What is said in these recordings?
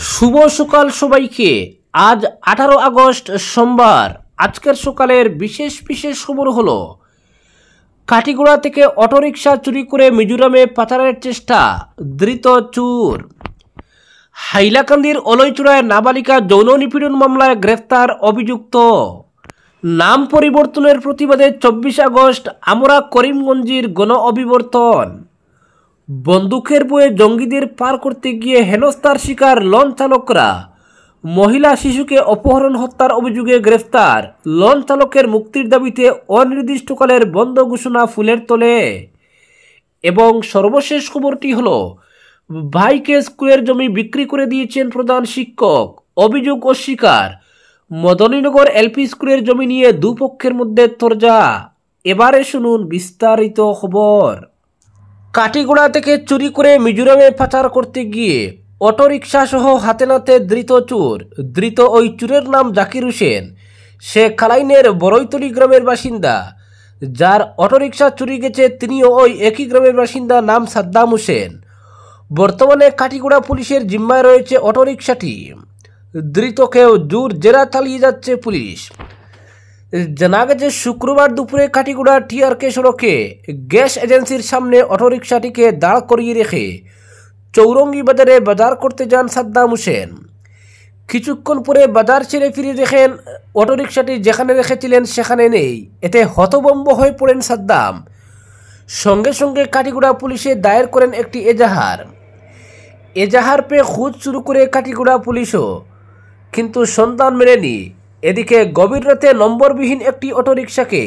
শুভ সকাল সবাইকে। আজ 18 আগস্ট সোমবার। আজকের সকালের বিশেষ বিশেষ খবর হলো, কাটিগড়া থেকে অটোরিকশা চুরি করে মিজোরামে পাচারের চেষ্টা, ধৃত চোর। হাইলাকান্দির অলইচূড়ায় নাবালিকা যৌন নিপীড়ন মামলায় গ্রেফতার অভিযুক্ত। নাম পরিবর্তনের প্রতিবাদে 24 আগস্ট আমরা করিমগঞ্জের গণ অভিবর্তন। বন্দুকের বয়ে জঙ্গিদের পার করতে গিয়ে হেনস্থার শিকার লঞ্চ চালকরা। মহিলা শিশুকে অপহরণ হত্যার অভিযোগে গ্রেফতার। লঞ্চ চালকের মুক্তির দাবিতে অনির্দিষ্টকালের বন্ধ ঘোষণা ফুলের তলে। এবং সর্বশেষ খবরটি হলো, ভাইকে স্কুলের জমি বিক্রি করে দিয়েছেন প্রধান শিক্ষক, অভিযোগ অস্বীকার। মদনীনগর এলপি স্কুলের জমি নিয়ে দুপক্ষের মধ্যে তরজা। এবারে শুনুন বিস্তারিত খবর। কাটিগড়া থেকে চুরি করে মিজোরামে পাচার করতে গিয়ে অটোরিকশা সহ হাতে নাতে ধৃত চোর। ধৃত ওই চোরের নাম জাকির হোসেন। সে খালাইনের বড়ইতলি গ্রামের বাসিন্দা। যার অটোরিকশা চুরি গেছে তিনিও ওই একই গ্রামের বাসিন্দা, নাম সাদ্দাম হোসেন। বর্তমানে কাটিগড়া পুলিশের জিম্মায় রয়েছে অটোরিকশাটি। ধৃতকেও জোর জেরা চালিয়ে যাচ্ছে পুলিশ। জানা গেছে, শুক্রবার দুপুরে কাটিগড়া টিআরকে সড়কে গ্যাস এজেন্সির সামনে অটোরিকশাটিকে দাঁড় করিয়ে রেখে চৌরঙ্গি বাজারে বাজার করতে যান সাদ্দাম হোসেন। কিছুক্ষণ পরে বাজার ছেড়ে ফিরে দেখেন অটোরিকশাটি যেখানে রেখেছিলেন সেখানে নেই। এতে হতভম্ব হয়ে পড়েন সাদ্দাম। সঙ্গে সঙ্গে কাটিগড়া পুলিশে দায়ের করেন একটি এজাহার পেয়ে খোঁজ শুরু করে কাটিগড়া পুলিশও, কিন্তু সন্ধান মেলেনি। এদিকে গভীর রাতে নম্বরবিহীন একটি অটোরিকশাকে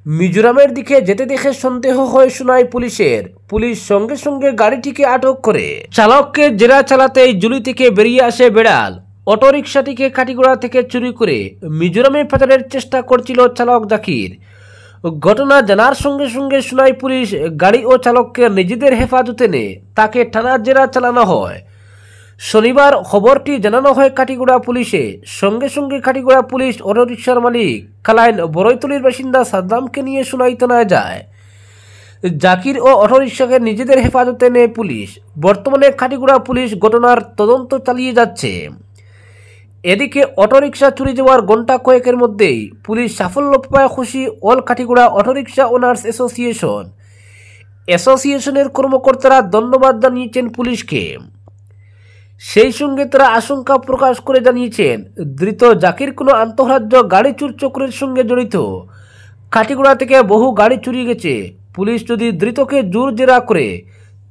মিজোরামের দিকে যেতে দেখে সন্দেহ হয় শোনায় পুলিশের। পুলিশ সঙ্গে সঙ্গে গাড়িটিকে আটক করে। চালককে জেরা চালাতেই জুলি থেকে বেরিয়ে আসে বেড়াল। অটোরিকশাটিকে কাটিগড়া থেকে চুরি করে মিজোরামে পাচারের চেষ্টা করছিল চালক জাকির। ঘটনা জানার সঙ্গে সঙ্গে শোনায় পুলিশ। গাড়ি ও চালককে নিজেদের হেফাজতে নিয়ে তাকে থানার জেরা চালানো হয়। শনিবার খবরটি জানানো হয় কাটিগড়া পুলিশে। সঙ্গে সঙ্গে কাটিগড়া পুলিশ অটোরিকশার মালিক খালাইন বড়ইতলির বাসিন্দা সাদ্দামকে নিয়ে সোনাই থানায় যায়। জাকির ও অটোরিকশাকে নিজেদের হেফাজতে নেয় পুলিশ। বর্তমানে কাটিগড়া পুলিশ ঘটনার তদন্ত চালিয়ে যাচ্ছে। এদিকে অটোরিকশা চুরি যাওয়ার ঘণ্টা কয়েকের মধ্যেই পুলিশ সাফল্য পায় খুশি অল কাটিগড়া অটোরিকশা ওনার্স অ্যাসোসিয়েশনের কর্মকর্তারা ধন্যবাদ জানিয়েছেন পুলিশকে। সেই সঙ্গে তারা আশঙ্কা প্রকাশ করে জানিয়েছেন, ধৃত জাকির কোনো আন্তঃরাজ্য গাড়ি চুর চক্রের সঙ্গে জড়িত। কাটিগড়া থেকে বহু গাড়ি চুরি গেছে। পুলিশ যদি ধৃতকে জোর জেরা করে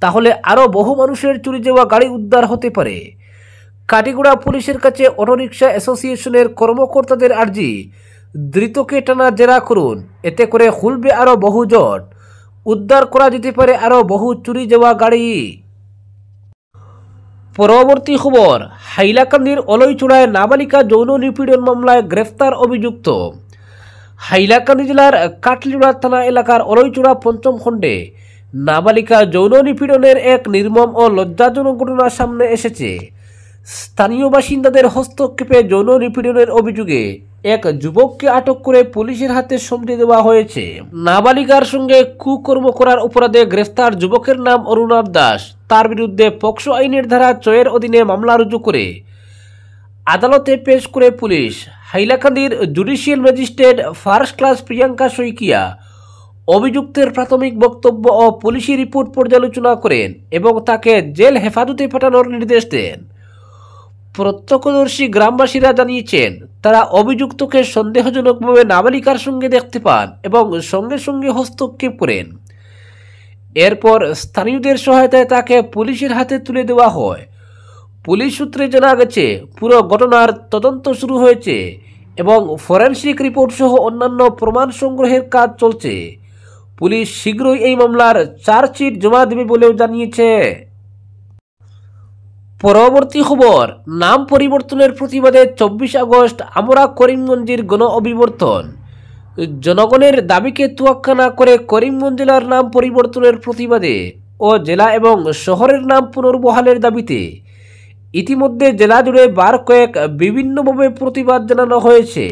তাহলে আরও বহু মানুষের চুরি যাওয়া গাড়ি উদ্ধার হতে পারে। কাটিগড়া পুলিশের কাছে অটোরিকশা অ্যাসোসিয়েশনের কর্মকর্তাদের আর্জি, ধৃতকে টানা জেরা করুন। এতে করে খুলবে আরও বহু জট, উদ্ধার করা যেতে পারে আরও বহু চুরি যাওয়া গাড়ি। পরবর্তী খবর, হাইলাকান্দির অলইচূড়ায় নাবালিকা যৌন নিপীড়ন মামলায় গ্রেফতার অভিযুক্ত। হাইলাকান্দি জেলার কাটলিড়া থানা এলাকার অলইচূড়া পঞ্চম খণ্ডে নাবালিকা যৌন নিপীড়নের এক নির্মম ও লজ্জাজনক ঘটনা সামনে এসেছে। স্থানীয় বাসিন্দাদের হস্তক্ষেপে যৌন নিপীড়নের অভিযোগে এক যুবককে আটক করে পুলিশের হাতে সঁপে দেওয়া হয়েছে। নাবালিকার সঙ্গে কুকর্ম করার অপরাধে গ্রেফতার যুবকের নাম অরুণাভ দাস। তার বিরুদ্ধে পক্সো আইনের ধারা 6 এর অধীনে মামলা রুজু করে আদালতে পেশ করে পুলিশ। হাইলাকান্দির judicial magistrate first class Priyanka Saikia অভিযুক্তের প্রাথমিক বক্তব্য ও পুলিশি রিপোর্ট পর্যালোচনা করেন এবং তাকে জেল হেফাজতে পাঠানোর নির্দেশ দেন। প্রত্যক্ষদর্শী গ্রামবাসীরা জানিয়েছেন, তারা অভিযুক্তকে সন্দেহজনকভাবে নাবালিকার সঙ্গে দেখতে পান এবং সঙ্গে সঙ্গে হস্তক্ষেপ করেন। এরপর স্থানীয়দের সহায়তায় তাকে পুলিশের হাতে তুলে দেওয়া হয়। পুলিশ সূত্রে জানা গেছে, পুরো ঘটনার তদন্ত শুরু হয়েছে এবং ফরেনসিক রিপোর্ট সহ অন্যান্য প্রমাণ সংগ্রহের কাজ চলছে। পুলিশ শীঘ্রই এই মামলার চার্জশিট জমা দেবে বলেও জানিয়েছে। পরবর্তী খবর, নাম পরিবর্তনের প্রতিবাদে 24 আগস্ট আমরা করিমগঞ্জের গণ অভিবর্তন। জনগণের দাবিকে তোয়াক্কা না করে করিমগঞ্জ জেলার নাম পরিবর্তনের প্রতিবাদে ও জেলা এবং শহরের নাম পুনর্বহালের দাবিতে ইতিমধ্যে জেলা জুড়ে বার কয়েক বিভিন্নভাবে প্রতিবাদ জানানো হয়েছে।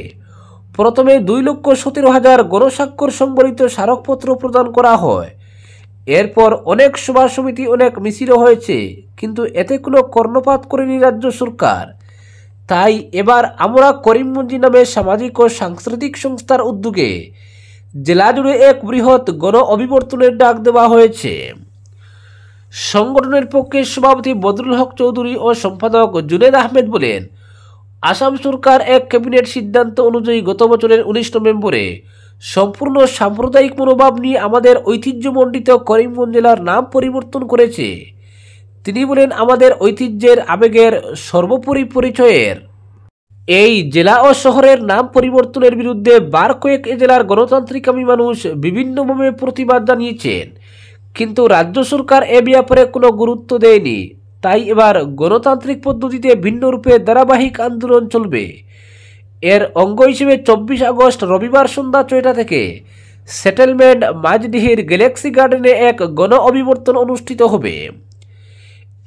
প্রথমে 2,17,000 গণস্বাক্ষর সংবলিত স্মারকপত্র প্রদান করা হয়। এরপর অনেক সভা সমিতি, অনেক মিছিলও হয়েছে, কিন্তু এতে কোনো কর্ণপাত করেনি রাজ্য সরকার। তাই এবার আমরা করিমগঞ্জ নামে সামাজিক ও সাংস্কৃতিক সংস্থার উদ্যোগে জেলা জুড়ে এক বৃহৎ গণ অভিবর্তনের ডাক দেওয়া হয়েছে। সংগঠনের পক্ষে সভাপতি বদরুল হক চৌধুরী ও সম্পাদক জুনেদ আহমেদ বলেন, আসাম সরকার এক ক্যাবিনেট সিদ্ধান্ত অনুযায়ী গত বছরের 19 নভেম্বরে সম্পূর্ণ সাম্প্রদায়িক মনোভাব নিয়ে আমাদের ঐতিহ্যমণ্ডিত করিমগঞ্জ জেলার নাম পরিবর্তন করেছে। তিনি বলেন, আমাদের ঐতিহ্যের, আবেগের, সর্বোপরি পরিচয়ের এই জেলা ও শহরের নাম পরিবর্তনের বিরুদ্ধে বার কয়েক এ জেলার গণতান্ত্রিকামী মানুষ বিভিন্নভাবে প্রতিবাদ জানিয়েছেন, কিন্তু রাজ্য সরকার এ ব্যাপারে কোনো গুরুত্ব দেয়নি। তাই এবার গণতান্ত্রিক পদ্ধতিতে ভিন্ন রূপে ধারাবাহিক আন্দোলন চলবে। এর অঙ্গ হিসেবে 24 আগস্ট রবিবার সন্ধ্যা 6টা থেকে সেটেলমেন্ট মাঝডিহির গ্যালাক্সি গার্ডেনে এক গণ অভিবর্তন অনুষ্ঠিত হবে।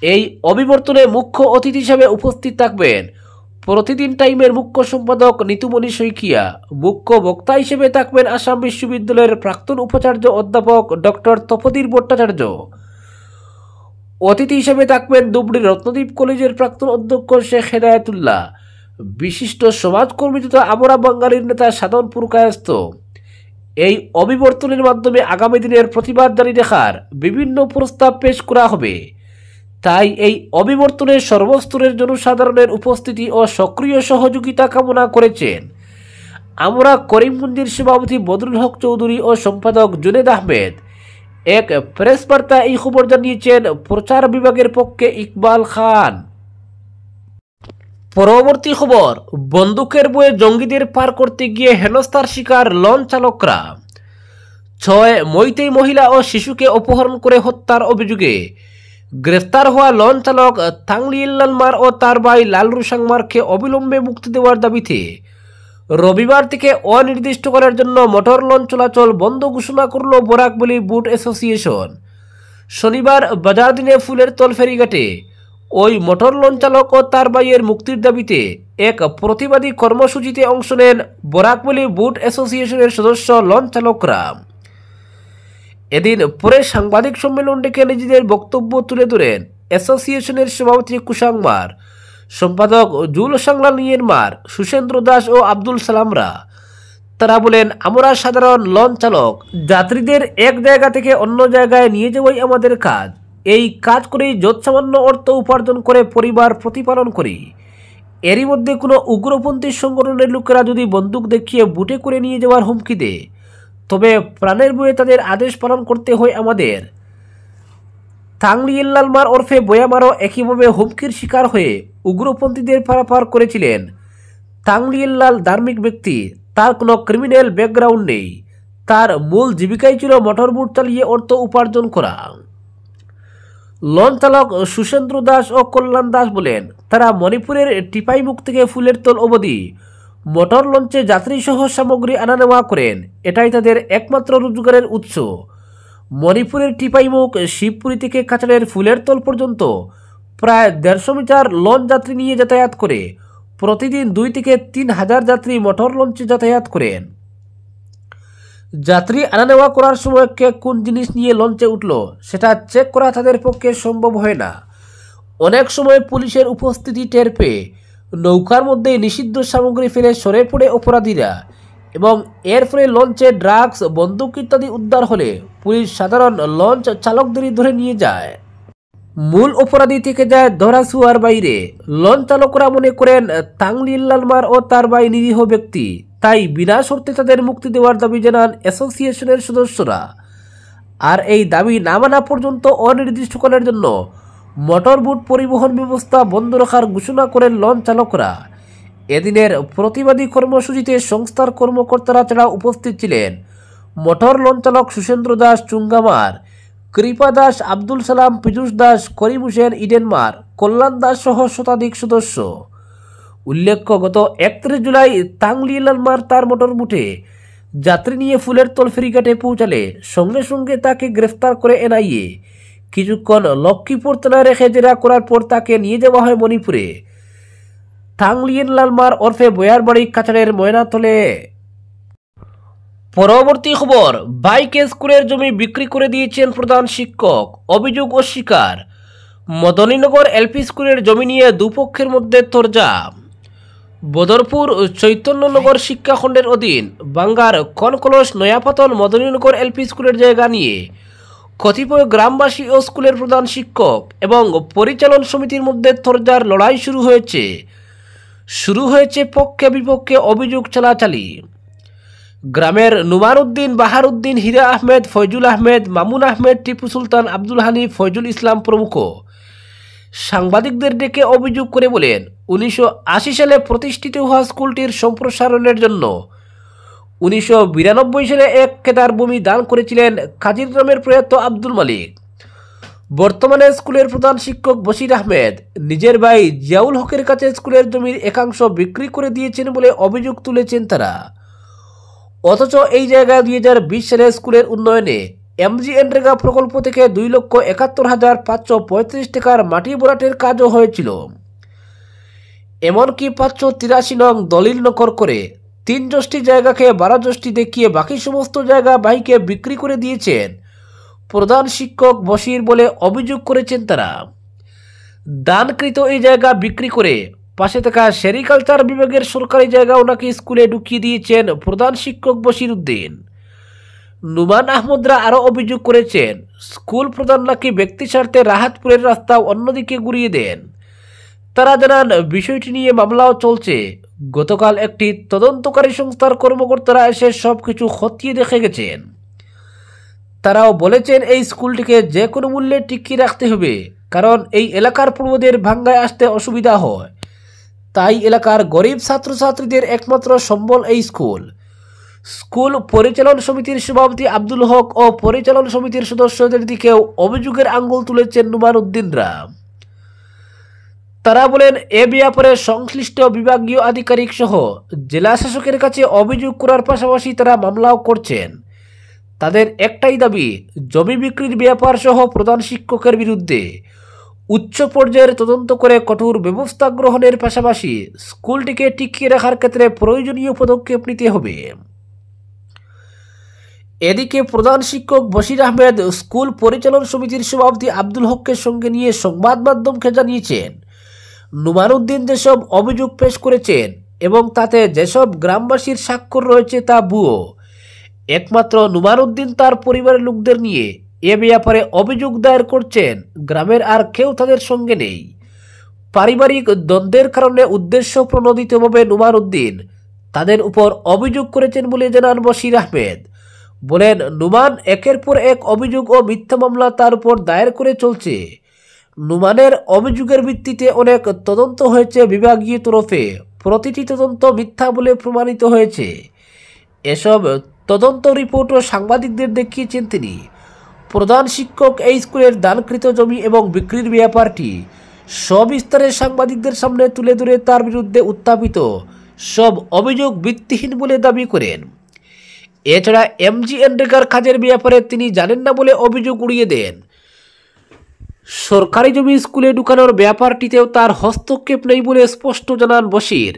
এই অভিবর্তনে মুখ্য অতিথি হিসেবে উপস্থিত থাকবেন প্রতিদিন টাইমের মুখ্য সম্পাদক নিতুমণি শইকিয়া। মুখ্য বক্তা হিসেবে থাকবেন আসাম বিশ্ববিদ্যালয়ের প্রাক্তন উপাচার্য অধ্যাপক ডক্টর তপোধীর ভট্টাচার্য। অতিথি হিসেবে থাকবেন ধুবড়ী রত্নদ্বীপ কলেজের প্রাক্তন অধ্যক্ষ শেখ হেদায়েতুল্লাহ, বিশিষ্ট সমাজকর্মী তথা আমরা বাঙালির নেতা সাধনপুর কায়স্থ। এই অভিবর্তনের মাধ্যমে আগামী দিনের প্রতিবাদ জারি রাখার বিভিন্ন প্রস্তাব পেশ করা হবে। তাই এই অভিবর্তনের সর্বস্তরের জনসাধারণের উপস্থিতি ও সক্রিয় সহযোগিতা কামনা করেছেন। আমরা করিমগঞ্জের সভাপতি বদরুল হক চৌধুরী ও সম্পাদক জুনেদ আহমেদ। এক প্রেস বার্তা এই খবর জানিয়েছেন প্রচার বিভাগের পক্ষে ইকবাল খান। পরবর্তী খবর, বন্দুকের বয়ে জঙ্গিদের পার করতে গিয়ে হেনস্থার শিকার লঞ্চ চালকরা। 6 মইতেই মহিলা ও শিশুকে অপহরণ করে হত্যার অভিযোগে গ্রেফতার হওয়া লঞ্চ চালক তাংলিয়েল্লালমার ও তার ভাই লালরু সাংমারকে অবিলম্বে মুক্তি দেওয়ার দাবিতে রবিবার থেকে অনির্দিষ্টকালের জন্য মোটর লঞ্চ চলাচল বন্ধ ঘোষণা করল বরাকবলী বুট অ্যাসোসিয়েশন। শনিবার বাজার দিনে ফুলের তল ফেরিঘাটে ওই মোটর লঞ্চ চালক ও তার ভাইয়ের মুক্তির দাবিতে এক প্রতিবাদী কর্মসূচিতে অংশ নেন বরাকবলী বুট অ্যাসোসিয়েশনের সদস্য লঞ্চ চালকরা। এদিন পরে সাংবাদিক সম্মেলন ডেকে নিজেদের বক্তব্য তুলে ধরেন অ্যাসোসিয়েশনের সভাপতি কুসাংমার, সম্পাদক জুল সাংলানিয়েরমার, সুশেন্দ্র দাস ও আব্দুল সালামরা। তারা বলেন, আমরা সাধারণ লঞ্চ চালক, যাত্রীদের এক জায়গা থেকে অন্য জায়গায় নিয়ে যাওয়াই আমাদের কাজ। এই কাজ করেই যৎসামান্য অর্থ উপার্জন করে পরিবার প্রতিপালন করি। এরই মধ্যে কোনো উগ্রপন্থী সংগঠনের লোকেরা যদি বন্দুক দেখিয়ে বুটে করে নিয়ে যাওয়ার হুমকি দেয়, তবে প্রাণের বয়ে তাদের আদেশ পালন করতে হয় আমাদের। তাংলিয়েল্লালমার ওরফে বয়ামারও একইভাবে হুমকির শিকার হয়ে উগ্রপন্থীদের পারাপার করেছিলেন। তাংলিয়েল্লাল ধার্মিক ব্যক্তি, তার কোনো ক্রিমিনাল ব্যাকগ্রাউন্ড নেই। তার মূল জীবিকাই ছিল মোটরবোট চালিয়ে অর্থ উপার্জন করা। লঞ্চ চালক সুশেন্দ্র দাস ও কল্যাণ দাস বলেন, তারা মণিপুরের টিপাইমুখ থেকে ফুলের তল অবধি মোটর লঞ্চে যাত্রীসহ সামগ্রী আনা নেওয়া করেন। এটাই তাদের একমাত্র রোজগারের উৎস। মণিপুরের টিপাইমুখ শিবপুরী থেকে কাছাড়ের ফুলের তল পর্যন্ত প্রায় 150 মিটার লঞ্চ যাত্রী নিয়ে যাতায়াত করে। প্রতিদিন 2 থেকে 3 হাজার যাত্রী মোটর লঞ্চে যাতায়াত করেন। যাত্রী আনা নেওয়া করার সময় কে কোন জিনিস নিয়ে লঞ্চে উঠল সেটা চেক করা তাদের পক্ষে সম্ভব হয় না। অনেক সময় পুলিশের উপস্থিতি টের পেয়ে নৌকার মধ্যে নিষিদ্ধ সামগ্রী ফেলে সরে পড়ে অপরাধীরা, এবং এর ফলে লঞ্চে ড্রাগস, বন্দুক ইত্যাদি উদ্ধার হলে পুলিশ সাধারণ লঞ্চ চালকদেরই ধরে নিয়ে যায়। মূল অপরাধী থেকে যায় ধরাছোঁয়ার বাইরে। লঞ্চ চালকরা মনে করেন তাংলিয়েল্লালমার ও তার ভাই নিরীহ ব্যক্তি, তাই বিনা শর্তে তাদের মুক্তি দেওয়ার দাবি জানান অ্যাসোসিয়েশনের সদস্যরা। আর এই দাবি না মানা পর্যন্ত অনির্দিষ্টকালের জন্য মোটরবোট পরিবহন ব্যবস্থা বন্ধ রাখার ঘোষণা করেন লঞ্চ চালকরা। এদিনের প্রতিবাদী কর্মসূচিতে সংস্থার কর্মকর্তারা ছাড়া উপস্থিত ছিলেন মোটর লঞ্চ চালক সুশেন্দ্র দাস চুঙ্গামার, কৃপা দাস, আব্দুল সালাম, পীযুষ দাস, করিম হোসেন ইডেনমার, কল্যাণ দাস সহ শতাধিক সদস্য। উল্লেখ্য, গত 31 জুলাই তাংলিয়েল্লালমার তার মোটরবোটে যাত্রী নিয়ে ফুলের তল ফেরিঘাটে পৌঁছালে সঙ্গে সঙ্গে তাকে গ্রেফতার করে এনআইএ। কিছুক্ষণ লক্ষ্মীপুর থানায় রেখে জেরা করার পর তাকে নিয়ে যাওয়া হয় মণিপুরে। তাংলিয়েল্লালমার ওরফে বয়ার বাড়ি কাছাড়ের ময়নাতলে। পরবর্তী খবর, বাইকে স্কুলের জমি বিক্রি করে দিয়েছেন প্রধান শিক্ষক, অভিযোগ অস্বীকার। মদনীনগর এলপি স্কুলের জমি নিয়ে দুপক্ষের মধ্যে তরজা। বদরপুর চৈতন্যনগর শিক্ষাখণ্ডের অধীন বাঙ্গার কনকলস নয়াপাতল মদনীনগর এলপি স্কুলের জায়গা নিয়ে কতিপয় গ্রামবাসী ও স্কুলের প্রধান শিক্ষক এবং পরিচালন সমিতির মধ্যে তরজার লড়াই শুরু হয়েছে পক্ষে বিপক্ষে অভিযোগ চালাচালি। গ্রামের নুমান উদ্দিন, বাহার উদ্দিন, হীরা আহমেদ, ফয়জুল আহমেদ, মামুন আহমেদ, টিপু সুলতান, আব্দুল হানিফ, ফয়জুল ইসলাম প্রমুখ সাংবাদিকদের ডেকে অভিযোগ করে বলেন, 1980 সালে প্রতিষ্ঠিত হওয়া স্কুলটির সম্প্রসারণের জন্য 1992 সালে 1 কেদার ভূমি দান করেছিলেন কাজির গ্রামের প্রয়াত আব্দুল মালিক। বর্তমানে স্কুলের প্রধান শিক্ষক বশির আহমেদ নিজের ভাই জিয়াউল হকের কাছে স্কুলের জমির একাংশ বিক্রি করে দিয়েছেন বলে অভিযোগ তুলেছেন তারা। অথচ এই জায়গায় 2020 সালে স্কুলের উন্নয়নে MGNরেগা প্রকল্প থেকে 2,71,535 টাকার মাটি ভরাটের কাজও হয়েছিল। এমনকি 583 নং দলিল নকল করে 3 যষ্টি জায়গাকে 12 যষ্টি দেখিয়ে বাকি সমস্ত জায়গা ভাইকে বিক্রি করে দিয়েছেন প্রধান শিক্ষক বশির বলে অভিযোগ করেছেন তারা। দানকৃত এই জায়গা বিক্রি করে পাশে থাকা সেরিকালচার বিভাগের সরকারি জায়গাও নাকি স্কুলে ঢুকিয়ে দিয়েছেন প্রধান শিক্ষক বশির উদ্দিন। নুমান আহমদরা আরও অভিযোগ করেছেন, স্কুল প্রধান নাকি ব্যক্তি স্বার্থে রাহাতপুরের রাস্তা অন্যদিকে ঘুরিয়ে দেন। তারা জানান, বিষয়টি নিয়ে মামলাও চলছে। গতকাল একটি তদন্তকারী সংস্থার কর্মকর্তারা এসে সবকিছু খতিয়ে দেখে গেছেন। তারাও বলেছেন এই স্কুলটিকে যে কোনো মূল্যে টিকিয়ে রাখতে হবে, কারণ এই এলাকার পূর্বদের ভাঙ্গায় আসতে অসুবিধা হয়। তাই এলাকার গরিব ছাত্রছাত্রীদের একমাত্র সম্বল এই স্কুল পরিচালন সমিতির সভাপতি আব্দুল হক ও পরিচালন সমিতির সদস্যদের দিকেও অভিযোগের আঙ্গুল তুলেছেন নুমান উদ্দিনরা। তারা বলেন, এ ব্যাপারে সংশ্লিষ্ট বিভাগীয় আধিকারিক সহ জেলা শাসকের কাছে অভিযোগ করার পাশাপাশি তারা মামলাও করছেন। তাদের একটাই দাবি, জমি বিক্রির ব্যাপার সহ প্রধান শিক্ষকের বিরুদ্ধে উচ্চ পর্যায়ের তদন্ত করে কঠোর ব্যবস্থা গ্রহণের পাশাপাশি স্কুলটিকে টিকিয়ে রাখার ক্ষেত্রে প্রয়োজনীয় পদক্ষেপ নিতে হবে। এদিকে প্রধান শিক্ষক বশির আহমেদ স্কুল পরিচালন সমিতির সভাপতি আব্দুল হককে সঙ্গে নিয়ে সংবাদ মাধ্যমকে জানিয়েছেন, নুমান উদ্দিন যেসব অভিযোগ পেশ করেছেন এবং তাতে যেসব গ্রামবাসীর স্বাক্ষর রয়েছে তা ভুয়ো। একমাত্র নুমান উদ্দিন তার পরিবারের লোকদের নিয়ে এ ব্যাপারে অভিযোগ দায়ের করছেন, গ্রামের আর কেউ তাদের সঙ্গে নেই। পারিবারিক দ্বন্দ্বের কারণে উদ্দেশ্য প্রণোদিতভাবে নুমান উদ্দিন তাদের উপর অভিযোগ করেছেন বলে জানান বশির আহমেদ। বলেন, নুমান একের পর এক অভিযোগ ও মিথ্যা মামলা তার উপর দায়ের করে চলছে। নুমানের অভিযোগের ভিত্তিতে অনেক তদন্ত হয়েছে বিভাগীয় তরফে, প্রতিটি তদন্ত মিথ্যা বলে প্রমাণিত হয়েছে। এসব তদন্ত রিপোর্টও সাংবাদিকদের দেখিয়েছেন তিনি। প্রধান শিক্ষক এই স্কুলের দানকৃত জমি এবং বিক্রির ব্যাপারটি সবিস্তারে সাংবাদিকদের সামনে তুলে ধরে তার বিরুদ্ধে উত্থাপিত সব অভিযোগ ভিত্তিহীন বলে দাবি করেন। এছাড়া MGNরেগার কাজের ব্যাপারে তিনি জানেন না বলে অভিযোগ উড়িয়ে দেন। সরকারি জমি স্কুলে ঢুকানোর ব্যাপারটিতেও তার হস্তক্ষেপ নেই বলে স্পষ্ট জানান বশির।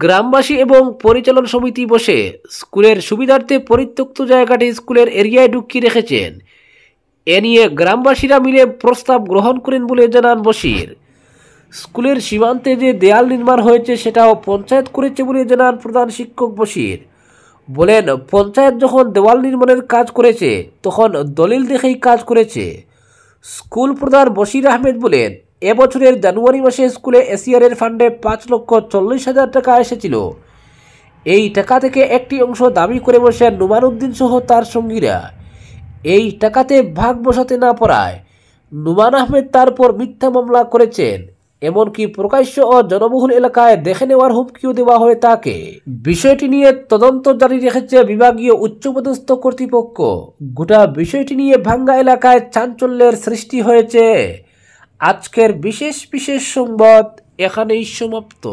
গ্রামবাসী এবং পরিচালন সমিতি বসে স্কুলের সুবিধার্থে পরিত্যক্ত জায়গাটি স্কুলের এরিয়ায় ঢুকিয়ে রেখেছেন। এ নিয়ে গ্রামবাসীরা মিলে প্রস্তাব গ্রহণ করেন বলে জানান বশির। স্কুলের সীমান্তে যে দেয়াল নির্মাণ হয়েছে সেটাও পঞ্চায়েত করেছে বলে জানান প্রধান শিক্ষক বশির। বলেন, পঞ্চায়েত যখন দেওয়াল নির্মাণের কাজ করেছে তখন দলিল দেখেই কাজ করেছে। স্কুল প্রধান বশির আহমেদ বলেন, এবছরের জানুয়ারি মাসে স্কুলে এসিআরের ফান্ডে 5,40,000 টাকা এসেছিল। এই টাকা থেকে একটি অংশ দাবি করে বসেন নুমান উদ্দিন সহ তার সঙ্গীরা। এই টাকাতে ভাগ বসাতে না পারায় নুমান আহমেদ তারপর মিথ্যা মামলা করেছেন। এমনকি প্রকাশ্য ও জনবহুল এলাকায় দেখে নেওয়ার হুমকিও দেওয়া হয় তাকে। বিষয়টি নিয়ে তদন্ত জারি রেখেছে বিভাগীয় উচ্চপদস্থ কর্তৃপক্ষ। গোটা বিষয়টি নিয়ে ভাঙ্গা এলাকায় চাঞ্চল্যের সৃষ্টি হয়েছে। আজকের বিশেষ সংবাদ এখানেই সমাপ্ত।